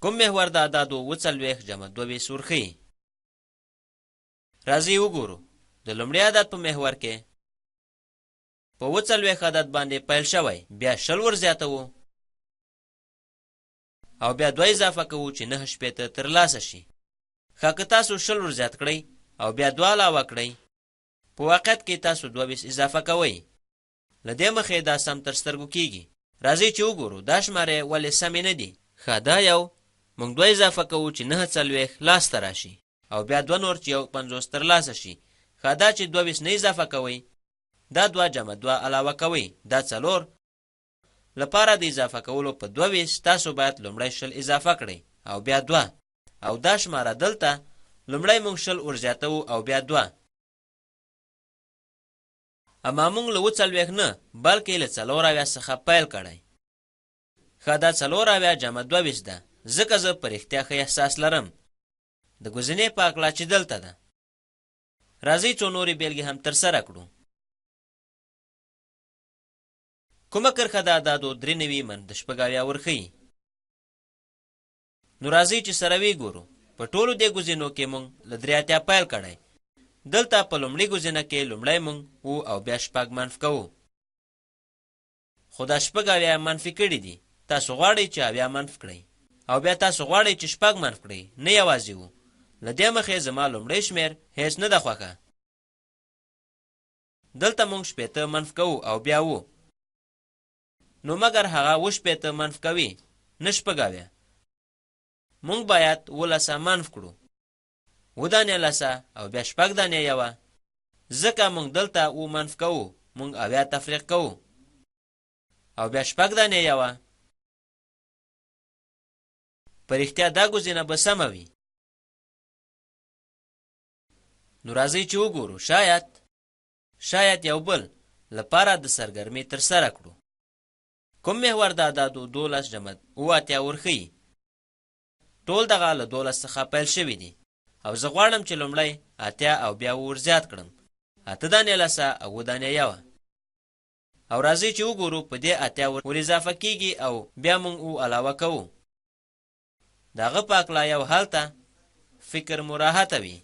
کوم محور د اعدادو 40 جمع 22 ورښیي. راځئ وګورو د لومړي عدد په محور کې په 40 عدد باندې پیل شوی، بیا 20 ورزیاتوو او بیا 2 اضافه کوو چې 9 شپېته ترلاسه شي. ښه که تاسو 20 ورزیات کړئ او بیا 2 علاوه کړئ، په واقعیت کې تاسو 22 اضافه کوئ. له دې مخې دا سم تر سترګو کیږي. راځئ چې وګورو دا شمارې ولې سمې نه دي. ښه دا یو موږ 2 اضافه کوو چې 49 لاسته راشي او بیا 2 نور چې 50 ترلاسه شي. ښه دا چې 22 نه اضافه کوئ، دا 2 جمع 2 علاوه کوئ، دا 4. لپاره د اضافه کولو په 22 تاسو باید لومړی 20 اضافه کړئ او بیا 2 او دا شماره دلته لومړی موږ 20 ورزیاتوو او بیا 2. اما موږ له 40 نه بلکې له 40 څخه پیل کړی. ښه دا 40 جمع 22 ده، ځکه زه په رښتیا ښه احساس لرم د ګزینې په هکله چې دلته ده. راځئ څو نورې بیلګې هم ترسره کړو. کومه کرښه د اعدادو 93 من 80 ورښیي. نو راځئ چې سره وګورو. په ټولو دې ګزینو کې موږ له 83 پیل کړی. دلته په لومړي ګزینه کې لومړی موږ او بیا 6 منفي کوو، خو دا 6 منفي کړي دي. تاسو غواړئ چې 9 منفي کړئ او بیا تاسو غواړئ چې 6 منفي کړئ، نه یوازې و. له دې مخې زما لومړی شمېر هیڅ نه ده خوښه. دلته موږ 80 منفي کوو او بیا و. نو مګر هغه 80 منفي کوي، نه 6. موږ باید 10 منفي کړو، 10 دانې لسه او بیا 6 دانې یوه. ځکه موږ دلته 9 منفي کوو، موږ 9 تفریق کوو او بیا 6 دانې یوه. په رښتیا دا ګزینه به سمه وي. نو راځئ چې وګورو شاید یو بل لپاره د سرګرمۍ ترسره کړو. کوم محور د اعدادو 12 جمع 80 ورښیي. ټول دغه له 12 څخه پیل شوي دي او زه غواړم چې لومړی 80 او بیا ورزیات کړم، 8 دانې لسه او 9 دانې یوه. او راځئ چې وګورو په دې 80 ور اضافه کیږي او بیا موږ علاوه کوو. دغه په هکله یو حال ته فکر مو راحته وي.